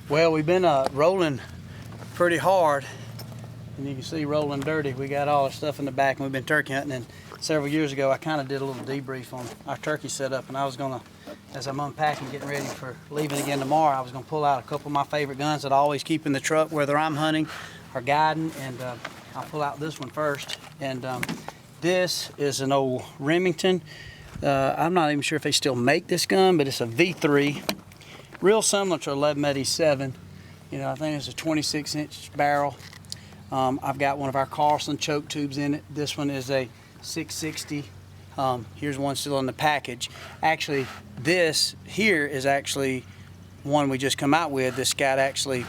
Well, we've been rolling pretty hard, and you can see rolling dirty. We got all our stuff in the back, and we've been turkey hunting. And several years ago, I kind of did a little debrief on our turkey setup, and I was gonna, as I'm unpacking, getting ready for leaving again tomorrow, I was gonna pull out a couple of my favorite guns that I always keep in the truck, whether I'm hunting or guiding, and I'll pull out this one first. And this is an old Remington. I'm not even sure if they still make this gun, but it's a V3. Real similar to 1187. You know, I think it's a 26-inch barrel. I've got one of our Carlson choke tubes in it. This one is a 660. Here's one still in the package. Actually, this here is actually one we just come out with. This got actually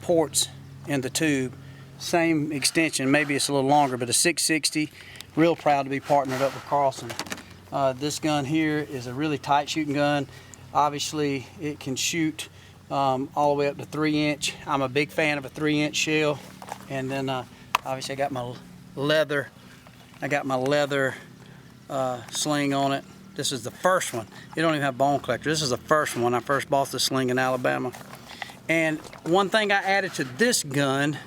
ports in the tube. Same extension, maybe it's a little longer, but a 660. Real proud to be partnered up with Carlson. This gun here is a really tight shooting gun. Obviously, it can shoot all the way up to 3-inch. I'm a big fan of a 3-inch shell. And then obviously I got my leather. Sling on it. This is the first one. You don't even have bone collector. This is the first one when I first bought the Sling in Alabama. And one thing I added to this gun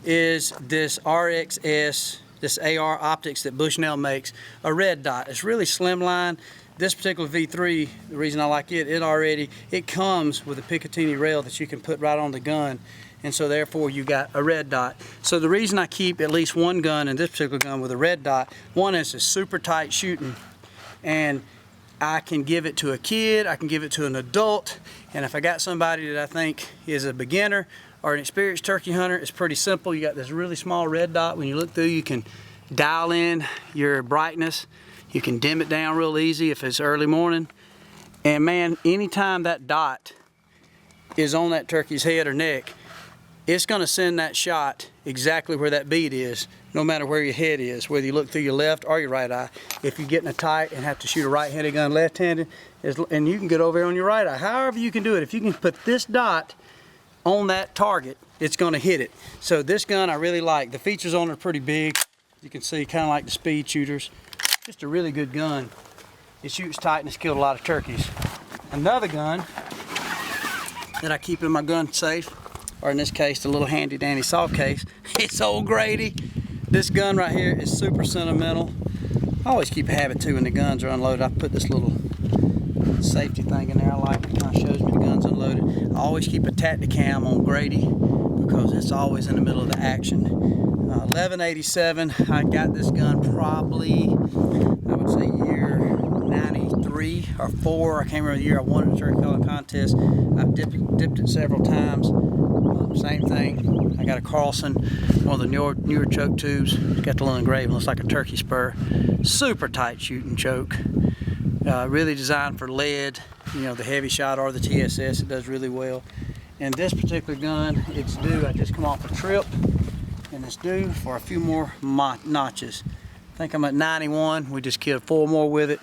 is this RXS, this AR optics that Bushnell makes, a red dot. It's really slimline. This particular V3, the reason I like it, it comes with a Picatinny rail that you can put right on the gun, and so therefore you got a red dot. So the reason I keep at least one gun, in this particular gun, with a red dot, one is it's super tight shooting, and I can give it to a kid, I can give it to an adult, and if I got somebody that I think is a beginner or an experienced turkey hunter, it's pretty simple. You got this really small red dot. When you look through, you can dial in your brightness. You can dim it down real easy if it's early morning. And man, anytime that dot is on that turkey's head or neck, it's gonna send that shot exactly where that bead is, no matter where your head is, whether you look through your left or your right eye. If you're getting a tight and have to shoot a right-handed gun left-handed, and you can get over here on your right eye, however you can do it. If you can put this dot on that target, it's gonna hit it. So this gun I really like. The features on it are pretty big. You can see, kind of like the speed shooters. Just a really good gun. It shoots tight and it's killed a lot of turkeys. Another gun that I keep in my gun safe, or in this case, the little handy dandy soft case, it's old Grady. This gun right here is super sentimental. I always keep a habit too when the guns are unloaded. I put this little safety thing in there. I like it. It kind of shows me the gun's unloaded. I always keep a Tacticam on Grady because it's always in the middle of the action. 1187, I got this gun probably, I would say year 93 or 4. I can't remember the year I won the turkey calling contest. I've dipped it several times. Same thing. I got a Carlson, one of the newer choke tubes. It's got the little engraving, looks like a turkey spur. Super tight shooting choke. Really designed for lead, you know, the heavy shot or the TSS. It does really well. And this particular gun, it's due. I just come off a trip, and it's due for a few more notches. I think I'm at 91. We just killed 4 more with it.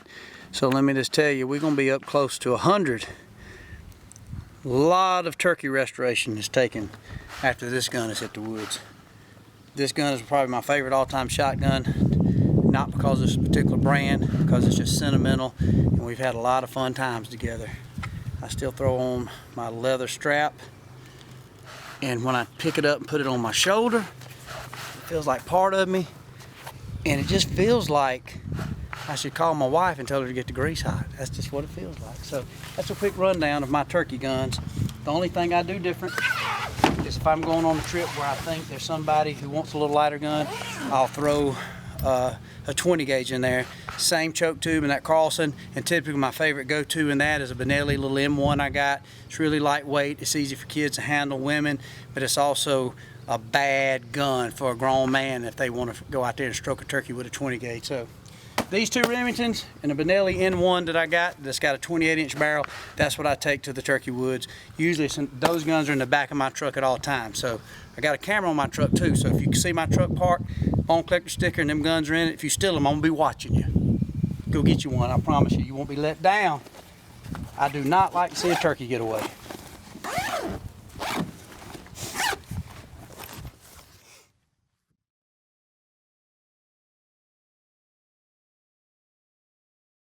So let me just tell you, we're gonna be up close to 100. A lot of turkey restoration is taken after this gun is hit the woods. This gun is probably my favorite all-time shotgun, not because it's a particular brand, because it's just sentimental, and we've had a lot of fun times together. I still throw on my leather strap, and when I pick it up and put it on my shoulder, it feels like part of me, and it just feels like I should call my wife and tell her to get the grease hot. That's just what it feels like. So that's a quick rundown of my turkey guns. The only thing I do different is if I'm going on a trip where I think there's somebody who wants a little lighter gun, I'll throw a 20 gauge in there. Same choke tube in that Carlson, and typically my favorite go-to in that is a Benelli little M1 I got. It's really lightweight. It's easy for kids to handle, women, but it's also a bad gun for a grown man if they want to go out there and stroke a turkey with a 20 gauge. So these 2 Remingtons and a Benelli N1 that I got, that's got a 28-inch barrel, that's what I take to the turkey woods. Usually those guns are in the back of my truck at all times. So I got a camera on my truck too, so if you can see my truck parked, bone collector sticker and them guns are in it, if you steal them, I'm gonna be watching you. Go get you one, I promise you, you won't be let down. I do not like to see a turkey get away.